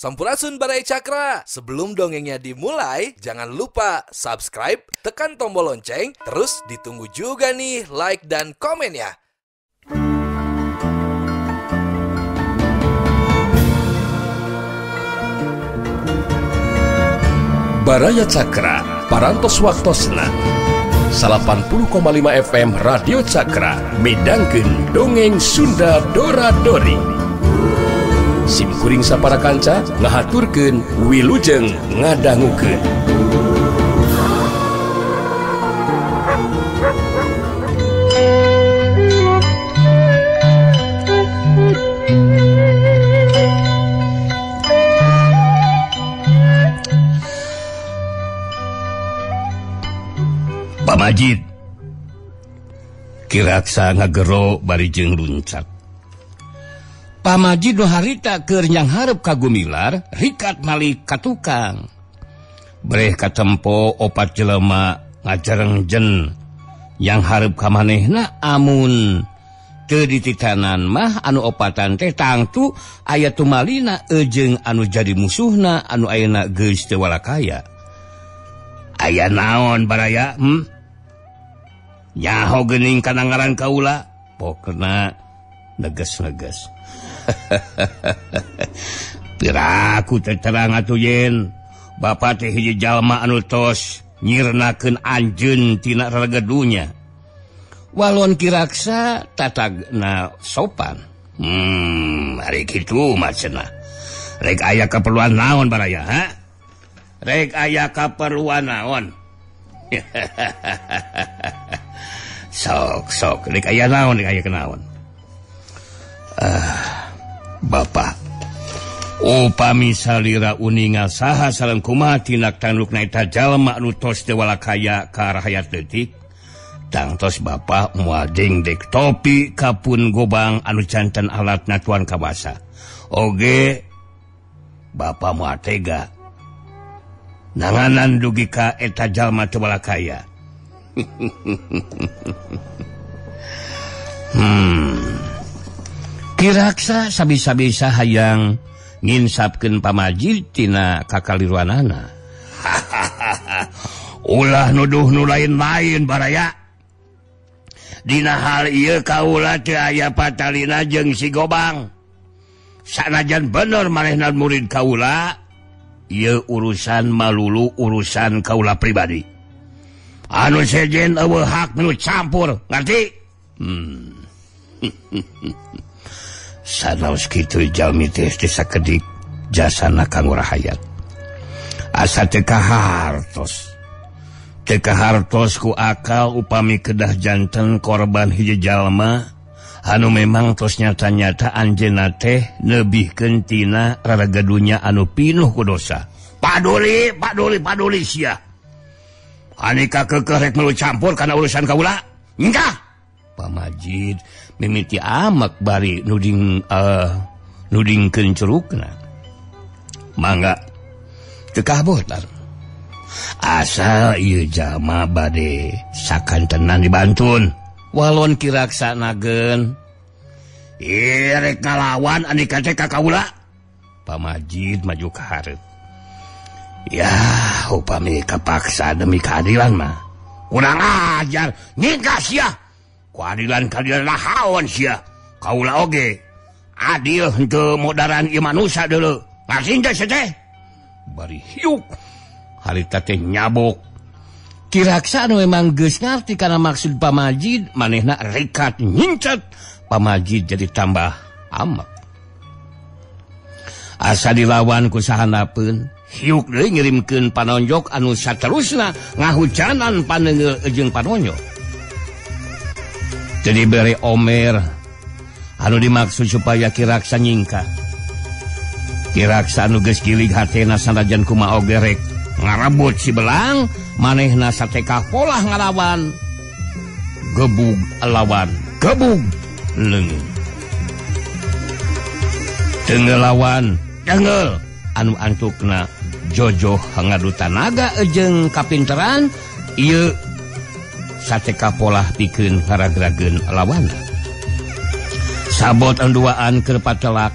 Sampurasun Barai Cakra. Sebelum dongengnya dimulai, jangan lupa subscribe, tekan tombol lonceng, terus ditunggu juga nih like dan komen ya. Baraya Cakra, parantos waktosna 80,5 FM Radio Cakra, midangkeun dongeng Sunda Dora-Dori. Simkuring sapara kanca ngahaturkeun wilujeng ngadangukeun. Pak Majid, kiraksa ngagero bari jeung luncat. Pak Majid no harita keur nyang hareup ka Gumilar, rikat malik ka tukang. Breh katempo opat jelema ngajarengjen yang hareup ka manehna amun teu dititanan mah anu opatan teh tangtu aya tumalina jeung anu jadi musuhna anu ayeuna geus teu walakaya. Aya naon Baraya? Nyaho geuning kana ngaran kaula, pokona neges-neges. Piraku terang atuh yen, Bapak teh hiji jalma anu tos nyirnakeun anjeun tina ragadunya. Walon kiraksa tatagna sopan. Ari kitu maksudna. Rek aya kaperluan naon Baraya, ha? Rek aya kaperluan naon? Sok, rek aya naon, rek aya kenaon? Bapak, upami salira uningal saha sareng kumaha tindak tandukna eta jalma anu tos teu walakaya ka rahayat leutik, tangtos Bapak moal dengdek topi kapun gobang anu janten alatna tuan kabasa. Oge Bapak moal tega nanganan dugi ka eta jalma teu walakaya. Kiraksa sabisa-bisa hayang nginsapkeun Pak Majid tina kakaliruanana. Ulah nuduh nu lain-lain Baraya. Dina hal ieu kaula teu aya patalina jeung si Gobang. Sanajan bener manehna murid kaula, ieu urusan malulu urusan kaula pribadi. Anu sejen eueuh hak nu campur, ngarti? Sanaos kitu jalmi teh sakedik jasana kanggo rahayat. Asa teu kahartos. Teu kahartos ku akal upami kedah janten korban hiji jalma anu memang tos nyata-nyata anjeunna teh neubihkeun tina raragadunya anu pinuh ku dosa. Paduli sia. Anika keukeuh rek melu campur kana urusan kaula? Engkah. Pak Majid mimiti amak bari nudingkeun curugna. Mangga teu kabotar. Asal ieu jalma bade sakantenan dibantun. Walon kiraksanageun. Rek ngalawan anika teh ka kaula. Pak Majid maju ka hareup. Ya, upami kapaksa demi keadilan mah. Kurang ajar, nyingka sia. Keadilan nahaon sia. Kaula oge adil henteu modaran ieu manusia deuleu. Ngarti teh teh. Bari hiuk. Harita teh nyabok. Kiraksa anu memang geus ngarti kana maksud Pak Majid, manehna rikat nyincet. Pak Majid jadi tambah amak. Asa dilawan ku sahanapeun, hiuk deui ngirimkeun panonjok anu saterusna ngahujanan paneungeul jeung panonjok. Jadi bere omer anu dimaksud supaya kiraksa nyingka. Kiraksa anu geus gilig hatena sanajan kumaha oge rek ngarabut si belang, manehna sateka polah ngalawan. Gebug lawan, gebug leungit. Tenggelawan, tenggel anu antukna jojoh ngadu tanaga jeung kapinteran ieu sateka polah pikeun ngaragrageun lawan. Sabot enduaan keur patelak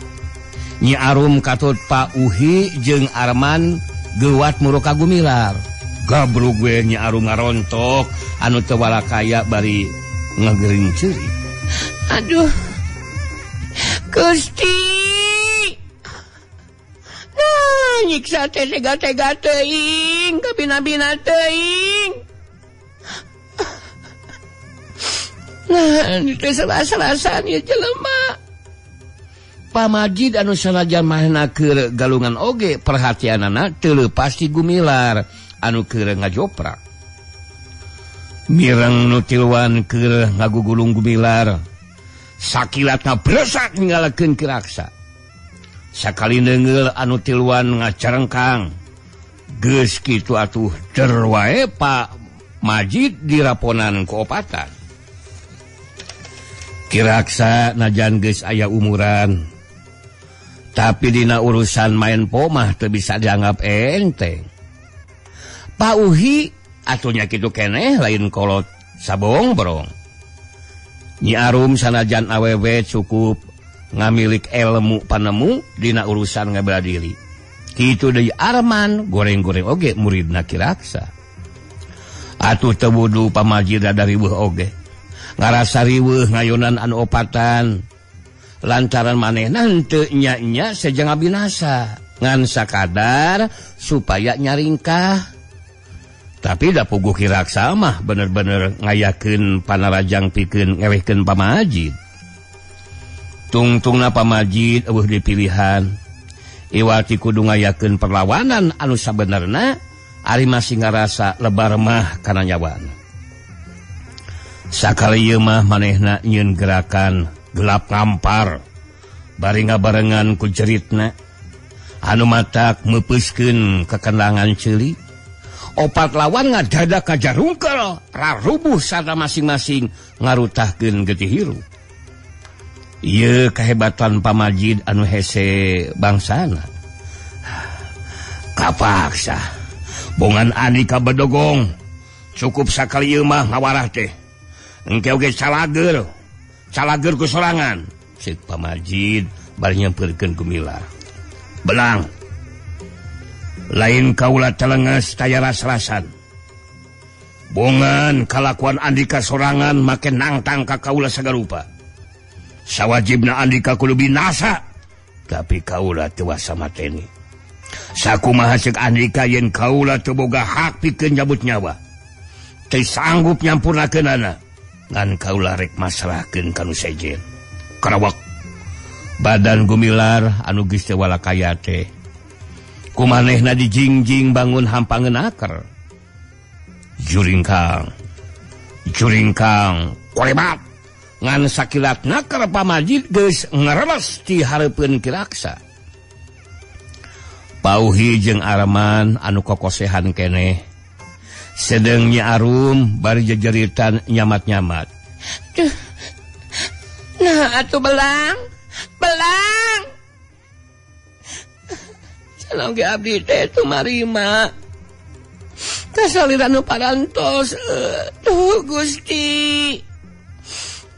Nyi Arum katut Pak Uhi jeung Arman gewat muruka Gumilar. Gabrug we Nyi Arum ngarontok anu teu walakaya bari ngegering ceuri. Aduh. Gusti. Nah, nyiksa teh tega-tega teuing, kabina-bina teuing. Nah, itu salah-salasan ya jelema. Pak Majid anu sanajan mahna keur galungan oge perhatianana teu leupas ti Gumilar anu keur ngajoprak. Mireng nu tiluan keur ngagugulung Gumilar. Sakilatna bresak ninggalakeun Kiraksa. Sakali neungeul anu tiluan ngacarengkang. Geus kitu atuh cer wae Pak Majid diraponan ku opatan. Kiraksa najan geus aya umuran. Tapi dina urusan main pomah teu bisa dianggap enteng. Pak Uhi atunya kitu keneh lain kolot sabong-borong. Nyi Arum sanajan awewe cukup ngamilik ilmu panemu dina urusan ngabela diri. Kitu deui Arman goreng-goreng oge muridna Kiraksa. Atuh teu wudu pamajida dari riweuh oge. Ngarasa riweuh ngayunan anu opatan. Lantaran manehna henteu nya-nya saja ngabinasa ngan sakadar supaya nyaringkah. Tapi da puguh Kiraksa mah bener-bener ngayakeun panarajang pikeun ngewehkeun Pamajid. Tungtungna Pamajid eueuh dipilihan. Iwati kudu ngayakeun perlawanan anu sabenerna ari masih ngarasa lebar mah kana nyawana. Sakali ieu mah manehna nyieun gerakan gelap ngampar bari ngabarengan ku jeritna anu matak meupeuskeun kekendangan ceuli. Opat lawan ngadadak kajarungkel rarubuh sarta masing-masing ngarutahkeun getih hirup. Ieu kahebatan Pamajid anu hese bangsana. Kapaksa bongan Andika bedogong cukup sakali ieu mah ngawarah teh engke oge calager ku sorangan. Sik Pamajid bari nyampeurkeun Gumilar. Belang. Lain kaula telenges taya ras-rasan. Bongan kalakuan Andika sorangan make nangtang ka kaula sagarupa. Sawajibna Andika kudu binasa. Tapi kaula teu wasa mateni. Sakumaha ceuk Andika yen kaula teu boga hak pikeun nyabut nyawa. Teu sanggup nyampurnakeunana. Ngan kaula rek masrahkeun kanu sejen. Karawak. Badan Gumilar anu geus teu walakaya teh. Kumanehna dijingjing bangun hampangeun aker. Juringkang, korebat. Ngan sakilatna keur Pamajid geus ngareles ti hareupeun Kiraksa. Pauhi jeung Arman anu kokosehan keneh. Sedeng Nyi Arum bari jejeritan nyamat-nyamat. Nah, atuh belang. Salong ge abdi teh teu marima. Kasaliran nu parantos. Duh Gusti.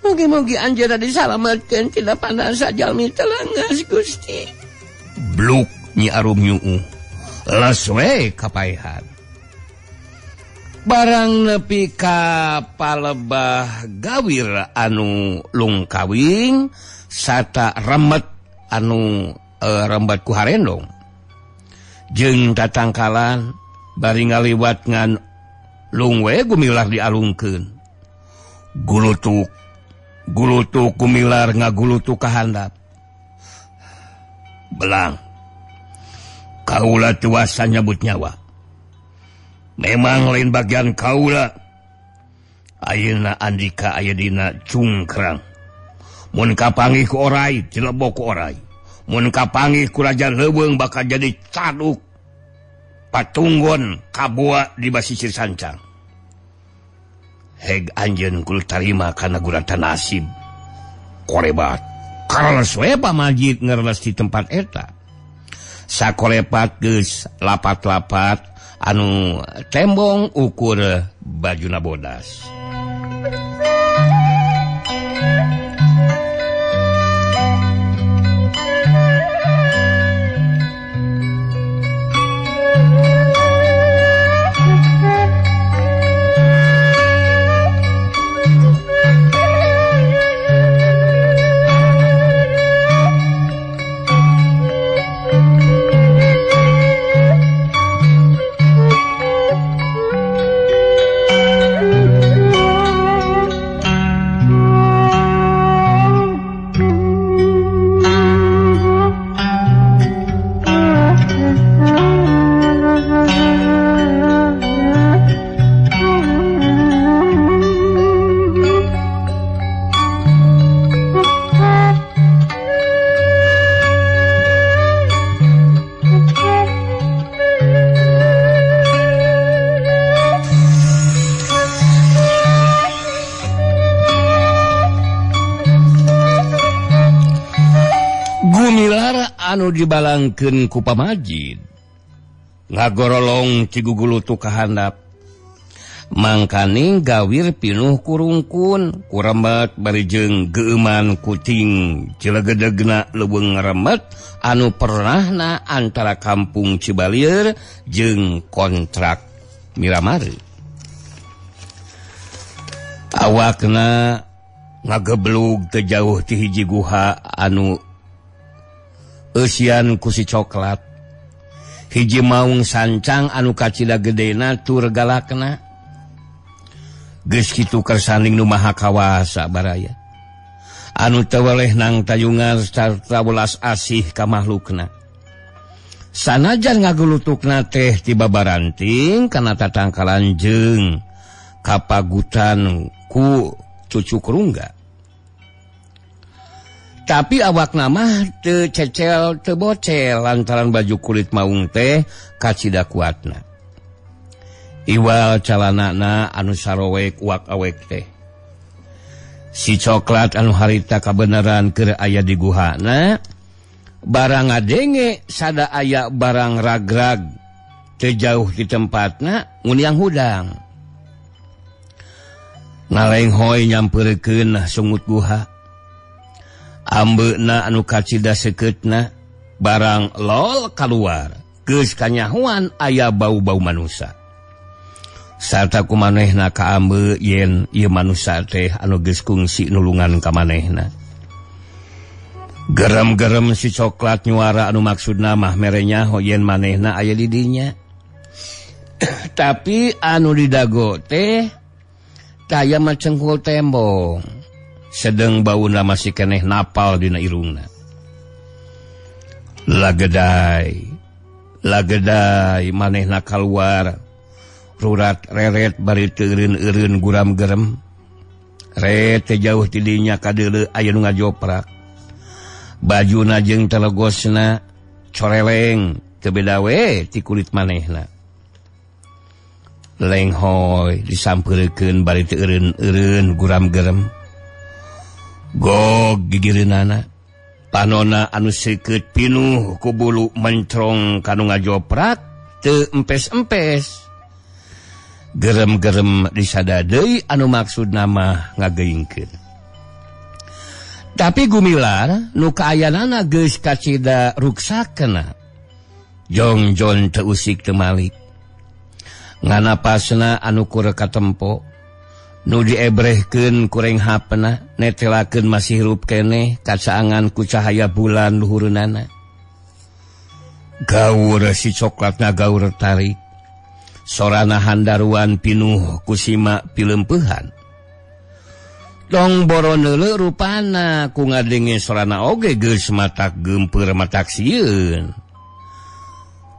Mugi-mugi anjeunna disalametkeun tina panasa jalmi telengas Gusti. Bluk Nyi Arum nyuuh. Les we kapaehan. Barang nepi ka palebah gawir anu lungkawing sarta remet anu rembat ku harendong. Jeung tatangkalan bari ngaliwat ngan lungwe Gumilar dialungkeun. Gulutuk Gumilar ngagulutuk ka handap. Belang. Kaula teu wasa nyabut nyawa. Memang lain bagian kaula. Ayeuna Andika aya dina cungkrang. Mun kapanggih ku oray, cilebok ku oray. Mun kapanggih ku Raja Leuweung bakal jadi caduk patunggon kabua di basisir sancang. Heg anjeun kudu tarima kana guratan nasib. Korebat. Kareles we Pamajid ngareles di tempat eta. Sakorepat geus lapat-lapat anu tembong ukur bajuna bodas. anu dibalangkeun ku pamajid ngagorolong Cigugulutuk kahandap mangkaning gawir pinuh kurungkun kuremet barijeng geuman kuting cilegedegna leuweung remet anu pernahna antara kampung Cibalieur jeung kontrak Miramare. Awakna ngageblug teu jauh ti hiji guha anu eusian ku si coklat. Hiji maung sancang anu kacida gedena tur galakna. Geus kitu kersanding nu maha kawasa baraya. Anu teu weleh nang tayungan sarta welas asih ka makhlukna. Sanajan ngagulutukna teh ti babaranting kana tatangkalan jeung kapagutan ku cucuk rungga. Tapi awakna mah teu cecel teu bocel lantaran baju kulit maung teh kacida kuatna. Iwal calanana anu sarowek uak awek teh. Si coklat anu harita kabeneran keur aya di guhana, barang ngadenge sada aya barang ragrag teu jauh di tempatna nguliang hudang. Ngalenghoy nyampeurkeun sungut guha. Ambeuna anu kacida sekeutna barang lol kaluar geus kanyahoan aya bau-bau manusa. Sarta kumanehna ka ambe yen ieu manusa teh anu geus kungsi nulungan ka manehna. Gerem-gerem si coklat nyuara anu maksudna mah merenya yen manehna aya di dinya. Tapi anu didago teh taya macengkul tembong. Sedeng bauna masih keneh napal dina irungna. Lagedai manehna kaluar. Rurat reret bari teureun-eureun guram gerem. Ret teh jauh ti dinya kadeuleu aya nu ngajoprak. Bajuna jeung telegosna coreleng teu beda we ti kulit manehna. Lenghoy disampeurkeun bari teureun-eureun guram gerem. Gog gigireunana. Panonna anu seukeut pinuh ku bulu mencrong kanu ngajoprak teu empes-empes. Gerem-gerem disada deui anu maksudna mah ngageingkeun. Tapi gumilar nu kaayanana geus kacida ruksakna. Jongjon teu usik teu malik. Nganapasna anu kurek katempo nu diebrehkeun kureng hapna netelakeun masih hirup keneh kacaangan ku cahaya bulan luhureunana. Gaur si coklatna gaur tarik. Sorana handaruan pinuh kusima pilempeuhan. Tong boroneuleu rupana ku ngadenge sorana oge geus matak geumpeur matak sieun.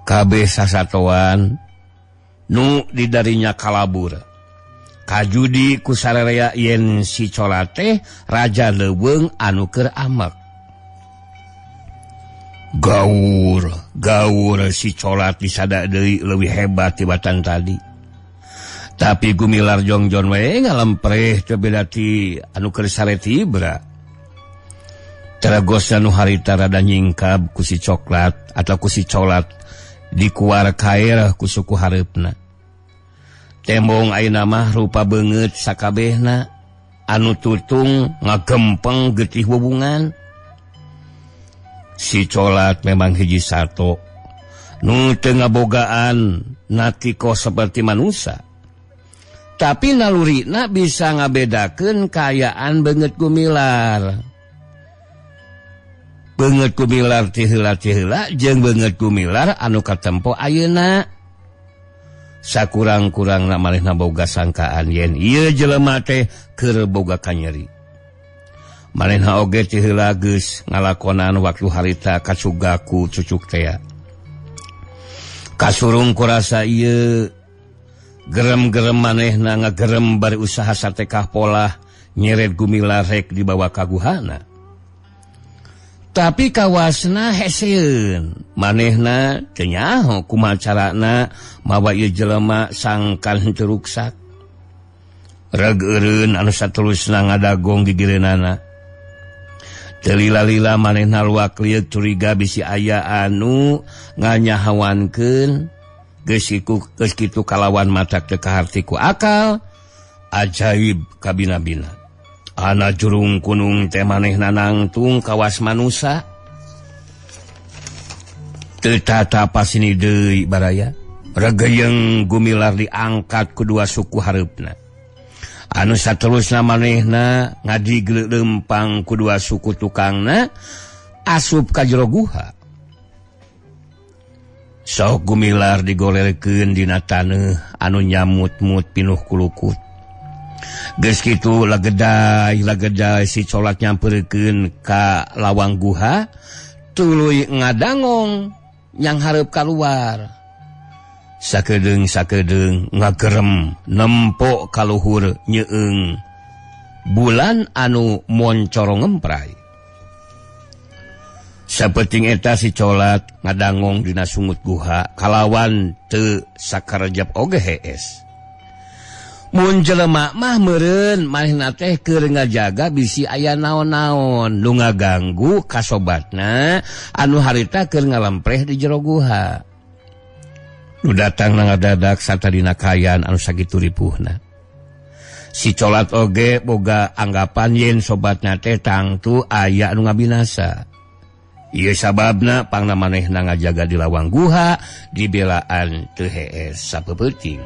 Kabeh sasatoan nu didarinya kalabur. Kajudi ku sarerea yen si colat teh raja leuweung anu keur amek. Gaur si colat disada deui leuwih hebat tibatan tadi. Tapi gumilar jongjon we ngalempreh teu beda ti anu keur saretibra. Teragosna nu harita rada nyingkab ku si coklat atau ku si colat dikuar kaer ku suku hareupna. Tembong ayeuna mah rupa beungeut sakabehna anu tutung ngagempeng getih hubungan. Si colat memang hiji sato nu teu ngabogaan natiko seperti manusia. Tapi nalurina bisa ngabedakeun kaayaan beungeut gumilar. Beungeut gumilar ti heula-heula jeung beungeut gumilar anu katempo ayeuna. Sakurang-kurangna manehna boga sangkaan yen ieu jelema teh keur boga kanyeri. Manehna oge ti heula geus ngalakonan waktu harita kasugaku cucuk tea. Kasurung ku rasa ieu gerem-gerem manehna ngagerem bari usaha satekah pola nyeret gumilar rek dibawa ka guhana. Tapi kawasna heseun manehna teu nyaho kumaha carana mawa ieu jelema sangkan teu ruksak. Reg eureun anu satulusna ngadagong gigireunana. Telila-lila manehna luak lieu curiga bisi aya anu nganyahawankeun geus kitu kalawan matak teu kaharti ku akal ajaib kabina-bina. Ana jurung kunung teh manehna nangtung kawas manusa. Teu tatapa sini deui baraya. Regeyeng gumilar diangkat kedua suku hareupna. Anu saterusna manehna ngadigleuk lempang kedua suku tukangna asup ka jero guha. Sok gumilar digolelkeun dina taneuh anu nyamut-mut pinuh kulukut. Geus kitu lageday si colat nyampeurkeun ka lawang guha tuluy ngadangong yang hareup kaluar. Sakedeung ngagerem nempo ka luhur nyeueung bulan anu moncoro ngempray. Sapeting eta si colat ngadangong dina sungut guha kalawan teu sakarejep oge hees. Mun jelema mah meureun manehna teh keur ngajaga bisi aya naon-naon nu ngaganggu kasobatna anu harita keur ngalempreh di jero guha. Nu datang ngadadak satadina kayan anu sakitu ripuhna. Si colat oge boga anggapan yen sobatna teh tangtu aya anu ngabinasa. Ieu sababna pangna manehna ngajaga di lawang guha dibelaan teu hees sapeuting.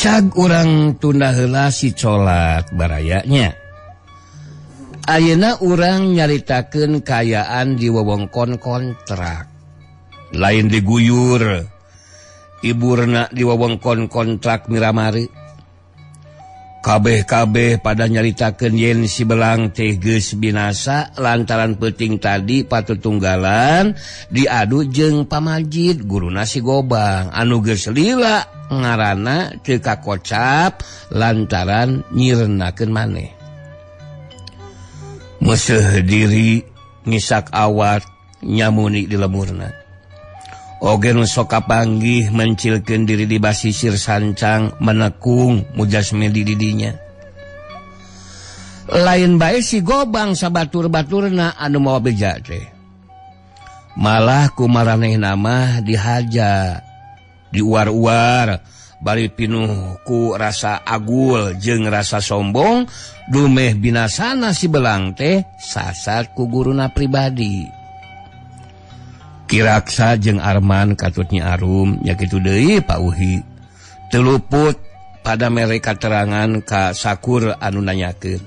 Cag urang tunda heula si colat barayanya. Ayeuna urang nyaritakeun kayaan di wewengkon kontrak. Lain diguyur iburna di wewengkon kontrak Miramari. Kabeh-kabeh pada nyaritakeun yen si belang teh geus binasa lantaran peuting tadi patutunggalan diadu jeung pamajid guruna si Gobang anu geus lila ngaranna teu kakocap lantaran nyireunakeun maneh. Meuseuh diri ngisak awat nyamuni di lemurna. Oge nu sok kapanggih mencilkeun diri di basisir sancang menekung mujasme di didinya. Lain bae si Gobang sabatur-baturna anu mawa beja teh. Malah kumaranehna mah dihaja, diuar-uar, bari pinuh ku rasa agul jeung rasa sombong, dumeh binasana si belang teh sasat ku guruna pribadi. Kiraksa jeung Arman katutnya arum nya kitu deui Pak Uhi. Teu luput pada mere katerangan ka sakur anu nanyakeun.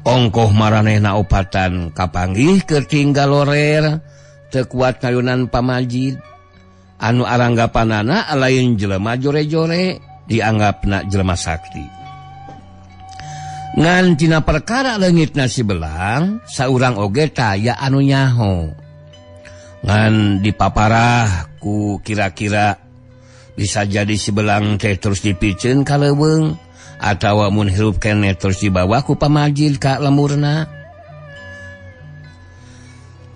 Ongkoh maranehna opatan kapanggih keur tinggal lorer teu kuat kayunan pamajid. Anu aranggapanana lain jelema jore-jore dianggapna jelema sakti. Ngan tina perkara leungitna si belang saurang oge taya anu nyaho. Ngan dipaparah ku kira-kira bisa jadi si belang teh terus dipikeun ka leuweung atawa mun hirup keneh terus dibawa ku pamajid ka lemurna.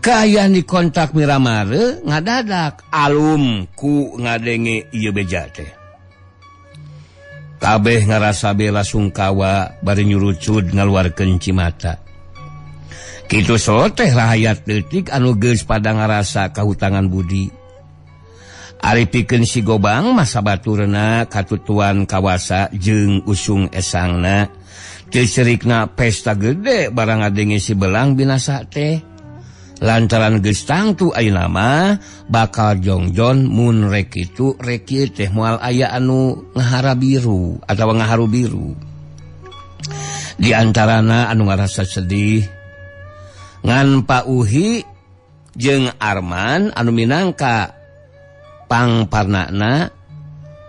Kaayaan di kontak Miramari ngadadak alum ku ngadenge ieu beja teh. Kabeh ngarasa bela sungkawa bari nyurucud ngaluarkeun cimata. Kitu teh rahayat leutik anu geus pada ngarasa kahutangan budi. Ari pikeun si Gobang masa baturna katutuan kawasa jeung usung esangna teu sirikna pesta gede barang ngadenge si belang binasa teh. lantaran geus tangtu ayeuna mah bakal jongjon mun rek kitu rek ieu teh moal aya anu ngahara biru atawa ngaharu biru. Di antarana anu ngarasa sedih ngan Pak Uhi jeung Arman anu minangka pangparnana.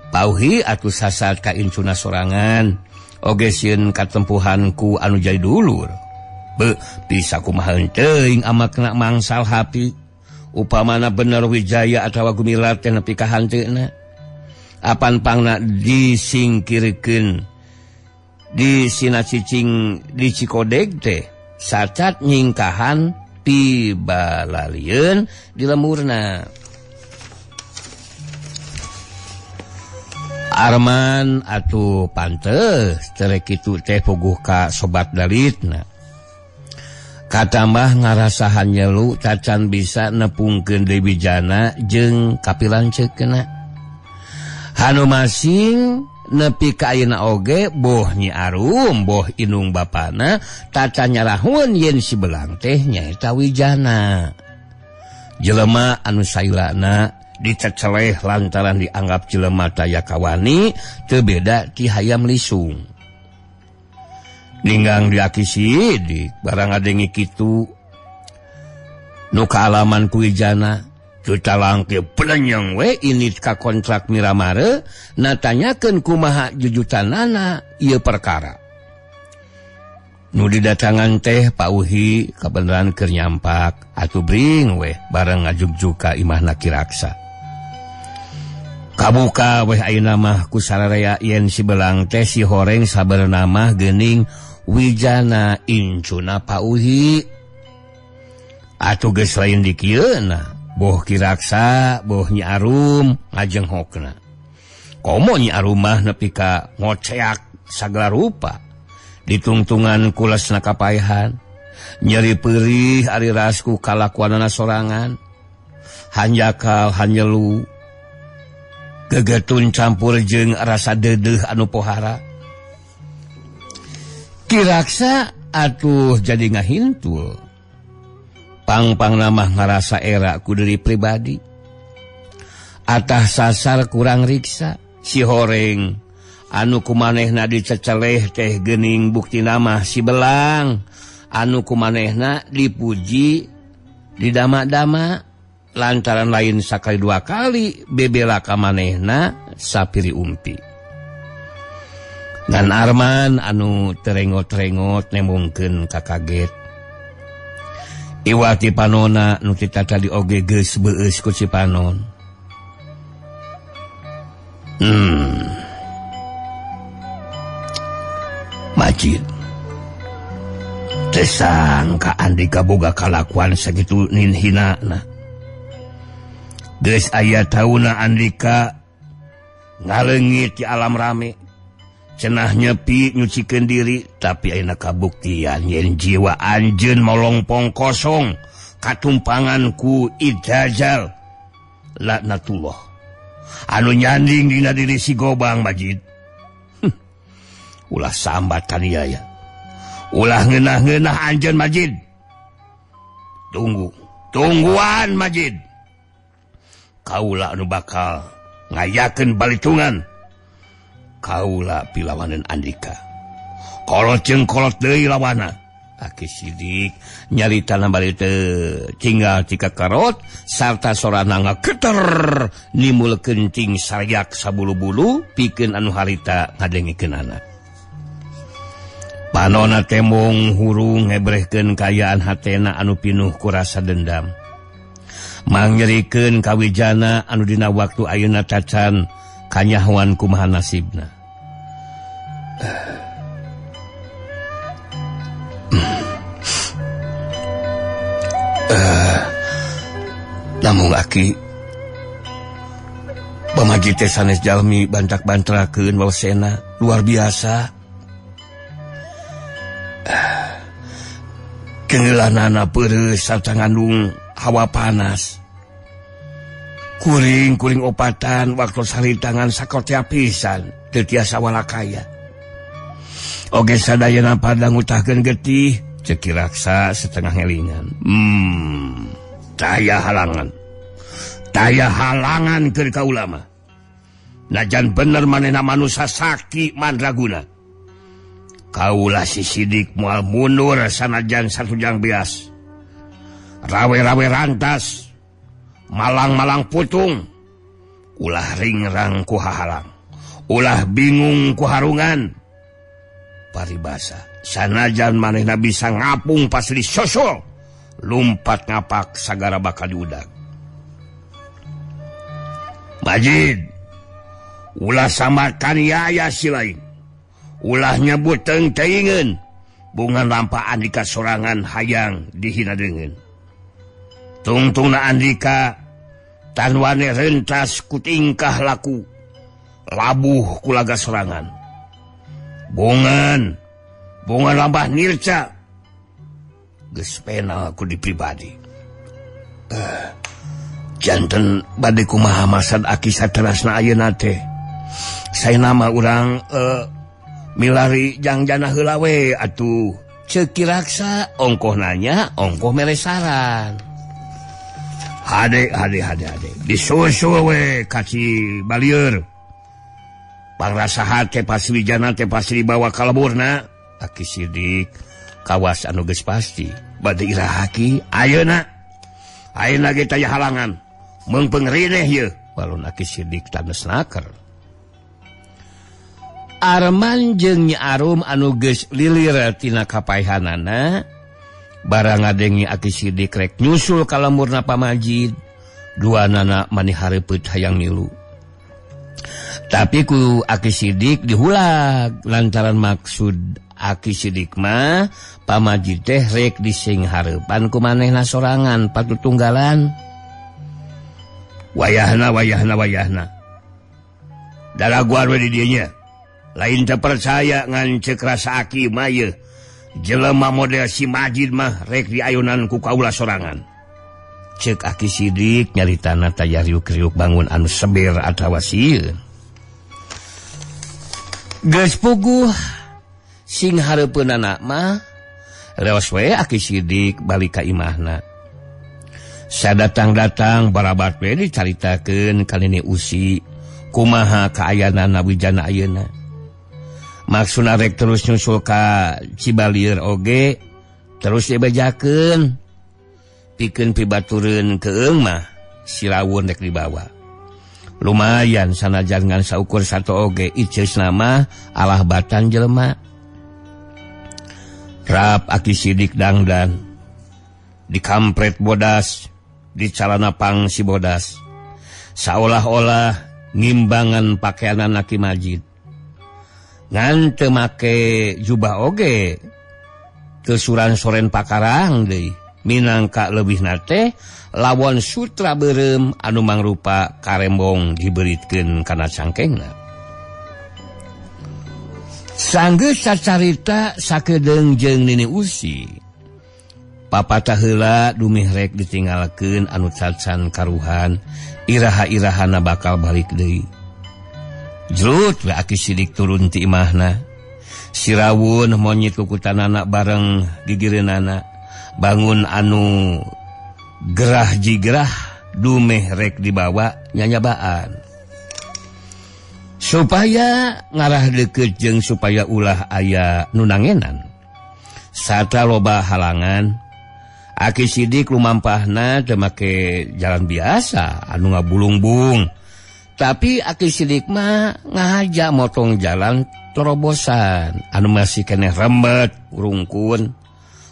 Pak Uhi atuh sasat ka incuna sorangan oge sieun katempuhan ku anu jadi dulur. Bisa kumaha teuing amakna mangsal hapi upamana bener Wijaya atawa Gumilar teh nepi ka hanteuna apan pangna disingkirkeun di Sina Cicing di Cikodeg teh sacat nyingkahan pibalalieun di lemurna. Arman atuh pantes tere kitu teh puguh ka sobat dalitna. Katambah ngarasahan nyelu cacan bisa nepungkeun Dewi Jana jeung kapilanceukna. Hanu masing nepi ka ayeuna oge boh Nyi Arum boh indung bapana cacan nyarahun yen si belang teh nyaeta Wijana. Jelema anu sailana diceceleh lantaran dianggap jelema taya kawani teu beda ti hayam lisung. Ninggang diaki sidik barang adengi kitu nu kaalaman ku Wijana juta langke pelenyeng we ini ka kontrak Miramare natanyakeun kumaha jujutanana ieu perkara. Nu didatangan teh Pak Uhi kabeneran keur nyampak atuh bring we bareng ngajugjug ka imahna Ki Raksa. Kabuka weh ayeuna mah ku sararea yen si belang teh si horeng sabenerna mah geuning Wijana incuna Pak Uhi. Atuh geus lain di kieuna boh Ki Raksa boh Nyi Arum ngajenghokna. Komo Nyi Arum mah nepi ka ngoceak sagala rupa ditungtungan kulesna kapaehan nyeri peurih ari rasku kalakuanana sorangan hanjakal hanyelu gegetun campur jeung rasa deudeuh anu pohara. Ki Raksa atuh jadi ngahintul. Pang-pangna mah ngarasa era ku deui pribadi. Atah sasar kurang riksa si horeng anu kumanehna diceceleh teh geuning buktina mah si belang anu kumanehna dipuji didama-dama lantaran lain sakali dua kali bebela ka manehna sapiri umpi. Dan Arman anu terengot-terengot nemungkeun kakaget. Iwa ti panona nu titata di oge geus beueus ku si panon. Majid teu sangka Andika boga kalakuan sakitu ninhinana. Geus aya tauna Andika ngaleungit di alam rame cenah nyepi nyucikeun diri tapi ayeuna kabuktian yen jiwa anjeun molongpong kosong katumpangan ku Idajal laknatullah anu nyanding dina diri si Gobang. Majid ulah sambat kaniaya ulah ngeunah-ngeunah anjeun Majid. Tungguan Majid, kaula anu bakal ngayakeun balitungan. Kaula pilawanan Andika kolot jeung kolot deui lawana. Aki sidik nyalitana bari teu tinggal ti kakarot sarta sorana ngaketer nimulkeun ting saryak sabulu-bulu pikeun anu harita ngadengikeunana. Panona temong hurung ngebrehkeun kayaan hatena anu pinuh ku rasa dendam. Mangyerikeun ka Wijana anu dina waktu ayeuna cacan kanyahoan kumaha nasibna. Namung Aki pamagi teh sanes jalmi bantak-bantrakeun waosena luar biasa. Kengelanana peureus sarta ngandung hawa panas. Kuring-kuring opatan waktu saritangan sakotea pisan teu tiasa walakaya. Oge sadayana pada ngutahkeun getih Ceki Raksa setengah ngelingan. Taya halangan ke kaula mah. Najan bener manehna manusia sakti mandraguna. Kaula si Sidik moal mundur sanajan satujang bias. Rawe-rawe rantas, malang-malang putung. Ulah ringrang ku hahalang, ulah bingung ku harungan. Paribasa, sanajan manehna bisa ngapung pas di sosol, lumpat ngapak sagara bakal diudag. Majid, ulah samakan yaya si lain, ulah nyebut teng-tengen, bungan lampa Andika sorangan hayang dihina dengan. Tungtungna Andika, tanwane rentas ku tingkah laku, labuh kulaga sorangan. Bungan lambah nirca, geus penal ku di pribadi. Janten bade kumaha masad aki saterasna ayeuna teh. Saena urang milari jangjana heula we atuh. Ceki Raksa ongkoh nanya, ongkoh mere saran. Hade. Disusul we kaci balieur. Pangrasahat teh pasti wijana teh pasti dibawa ka leburna. Aki Sidik kawas anu geus pasti. Bade irahaki ayeuna ge taya halangan. Meung pengrineh ieu. Walun Aki Sidik tanes naker. Arman jeung Nyi Arum anu geus lilir tina kapaihanana barang ngadengi Aki Sidik rek nyusul ka lemurna Pamajid. Duanana maneh hareupeut hayang milu. Tapi ku Aki Sidik dihulag lantaran maksud Aki Sidik mah Pamajid teh rek dising hareupan ku manehna sorangan patutunggalan. Wayahna. Dalaguan we di dieu nya. Lain teu percaya ngan ceuk rasa Aki mah ye. Jelema model si Majid mah rek diayunan ku kaula sorangan. Ceuk Aki Sidik nyaritana taya riuk-riuk bangun anu seber atawa sieun. Geus puguh sing hareupeunana mah leos we Aki Sidik balik ka imahna. Sadatang-datang barabat we dicaritakeun ka Nini Usi kumaha kaayanana wijana ayeuna. Maksudna rek terus nyusul ka Cibalieur oge terus dibejakeun pikeun pibatureun keung mah Sirawun rek dibawa. Lumayan sanajan ngan saukur satu oge iceusna mah alah batan jelema. Rap Aki Sidik dangdan dikampret bodas di calana pang si bodas saolah-olah ngimbangan pakaianan Aki Majid. Ngan teu make jubah oge teu suran-soren pakarang deui minangka leubihna teh lawan sutra beureum anu mangrupa karembong diberitkeun kana cangkengna. Sanggeus sacarita sakedeung jeung Nini Usi. Papatah heula dumih rek ditinggalkeun anu cacan karuhan, iraha-irahana bakal balik deui. Jrut we Aki Sidik turun ti imahna. Sirawun monyit kukutanana bareng gigireunana. Bangun anu gerah jigrah dumeh rek dibawa nyanyabaan. Supaya ngarah deukeut jeung supaya ulah aya nunangenan. Sata loba halangan, Aki Sidik lumampahna teu make jalan biasa anu ngabulung-bung. Tapi Aki Sidik mah ngahaja motong jalan terobosan anu masih keneh rembet urungkun.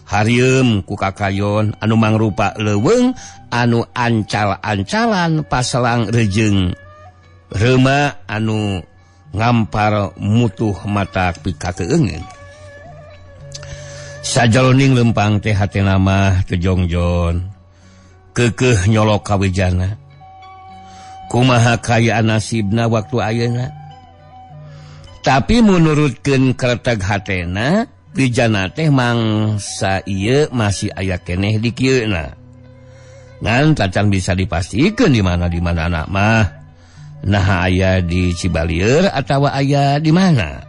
Harieum ku kakayon anu mangrupa leuweung anu ancal-ancalan paselang rejeung reuma anu ngampar mutuh mata pikakeungeun. Sajaloning lempang teh hatena mah teu jongjon keukeuh nyolok kawijana. Kumaha kayaan nasibna waktu ayeuna. Tapi menurutkeun kareteg hatena wijana teh mangsa ieu masih aya keneh di kieuna. Ngan tacan bisa dipastikeun di mana anak mah. Nah aya di Cibalieur atawa aya di mana.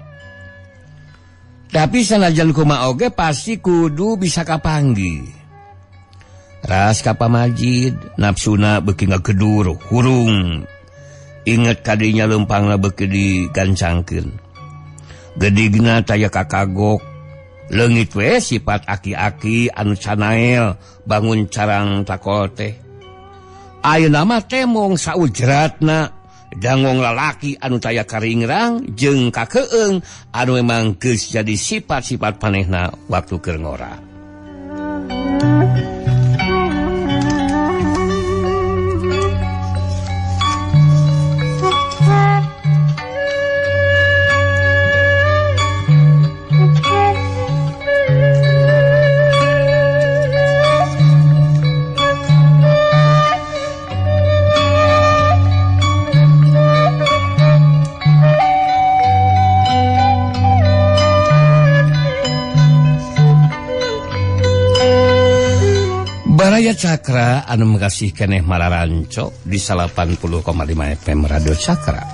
Tapi sanajan kumaha oge pasti kudu bisa kapanggi. Ras ka pamajid, nafsuna beuki ngagedur, hurung. Inget kadinya lempangna beuki digancangkeun. Gedigna taya kakagok, leungit we sifat aki-aki anu canael bangun carang takol teh. Ayeuna mah temong saujratna dangong lalaki anu taya karingrang jeung kakeung anu memang geus jadi sifat-sifat panehna waktu keur ngora. Baraya Cakra anu makasih keneh mararanco di 80,5 FM Radio Cakra.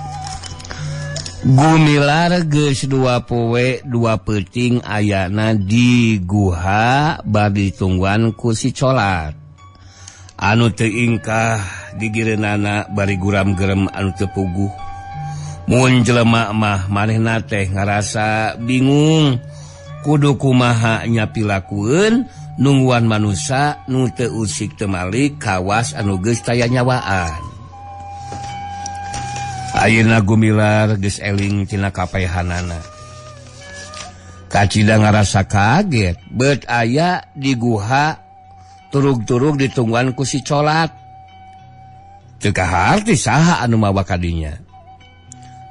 Gumilar geus 2 poe 2 peuting ayana di guha badi tungguan ku si colat. Anu teu ingkah digireunana bari guram gerem anu teu puguh. Mun jelema mah manehna teh ngarasa bingung kudu kumaha nyapilakueun nungguan manusia nu teu usik teu malik kawas anu geus taya nyawaan. Ayeuna gumilar geus eling tina kapaehanana. Kacida ngarasa kaget beut aya di guha turug-turug ditungguan ku si colat. Teu kaharti saha anu mawa kadinya.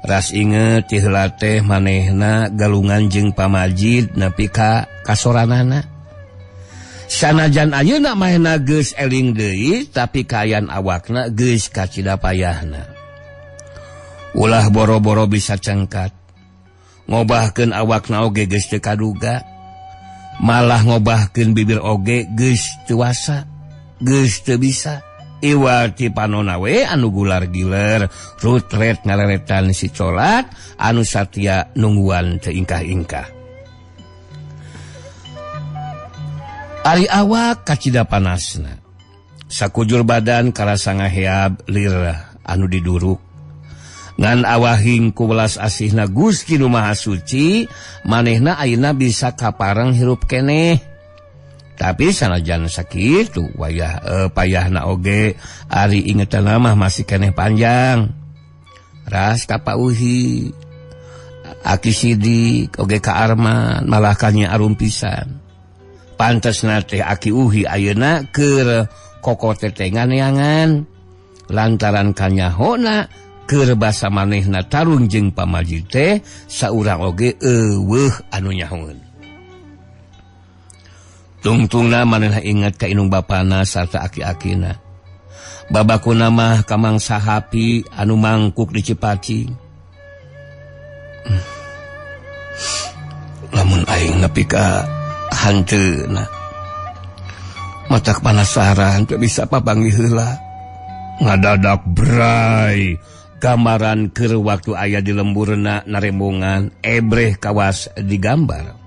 Ras inget ti heula teh manehna galungan jeung pamajid nepi ka kasoranana. Sanajan ayeuna mahna geus eling deui tapi kaayaan awakna geus kacida payahna. Ulah boro-boro bisa cengkat. Ngobahkeun awakna oge geus teu kaduga. Malah ngobahkeun bibir oge geus teu wasa, geus teu bisa. Iwati panonna we anu gular-giler rutret ngaleretan si colat anu satya nungguan teu ingkah-ingkah. Ari awak kacida panasna. Sakujur badan karasa ngaheab lirah anu diduruk. Ngan awahing ku welas asihna Gusti Nu Maha Suci, manehna ayeuna bisa kapareng hirup keneh. Tapi sanajan sakitu wayah payahna oge ari ingetanna mah masih keneh panjang. Ras ka Pauhi, Aki Sidik oge ka Arman malah kanya arum pisan. Pantasna teh Aki Uhi ayeuna keur kokotetengan neangan lantaran kanyahona keur basa manehna tarung jeung pamajid teh saurang oge eueuh anu nyahoeun. Tungtungna manehna inget ka inung bapana sarta aki-akina. Babakuna mah kamang sahapi anu mangkuk di Cipacing. Lamun aing nepi ka hanteuna matak panasaran teu bisa papanggih heula. Ngadadak bray gambaran keur waktu aya di lemburna narembongan ebreh kawas digambar.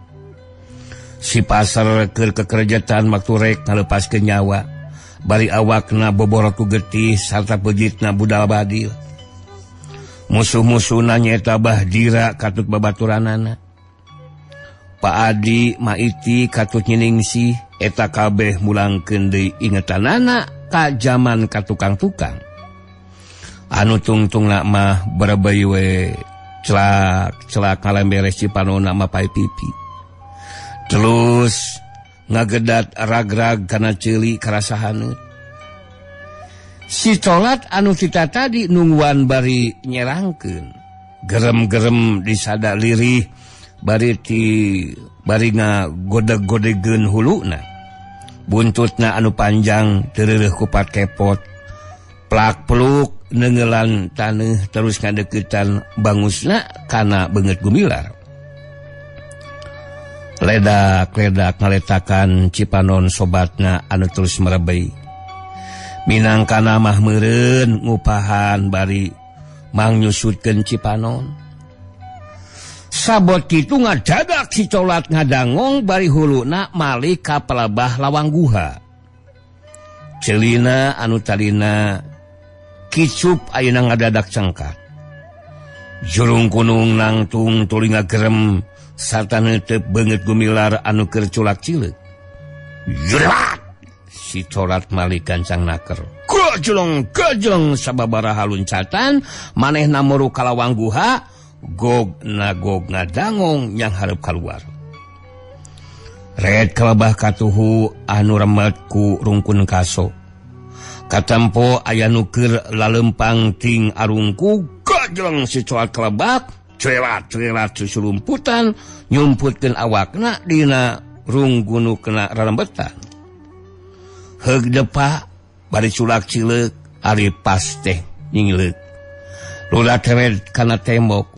Si pasar keur kekerjatan waktu rek ngalepaskeun nyawa bari awakna boborot ku getih sarta pejitna budal badil. Musuh-musuhna nyaeta Bahdira katut babaturanana. Pak Adi Maiti katut nyiningsih eta kabeh mulangkeun deui ingetanana ka jaman ka tukang-tukang. Anu tungtungna mah berebeuy we celak kalemberes cipanonna mah pae pipi. Terus ngagedat ragrag kana ceuli karasa haneut. Si colat anu kita tadi nungguan bari nyerangkeun. Gerem-gerem disada lirih bari ngagodeg-godegeun huluna. Buntutna anu panjang tereureuk ku kepot. Plak peluk neungelan taneuh terus ngadeuketan bangusna kana beungeut gumilar. Ledak-ledak ngaletakan cipanon sobatna anu terus merebei. Minangkana mah meureun ngupahan bari mang nyusutkeun cipanon. sabot kitu ngadadak si colat ngadangong bari huluna malih ka pelabah lawang guha. Celina anu talina kicup ayeuna ngadadak cengkat. Jurung kunung nangtung tulinga gerem sarta neuteup beungeut gumilar anu keur culak cileuk. Jurat si colat malih gancang naker. Gajleng sababaraha luncatan manehna muru ka lawang guha. Gog ngadangong yang hareup kaluar. Red kalabah katuhu anu remet ku rungkun kaso. Katampo aya nu keur lalempang ting arungku gajleng si colat kalabak celat susulumputan nyumputkeun awakna dina runggun nu kena rarambetan. Heug depa bari culak cileuk ari pas teh nyingleuk. Lula tewed kana tembok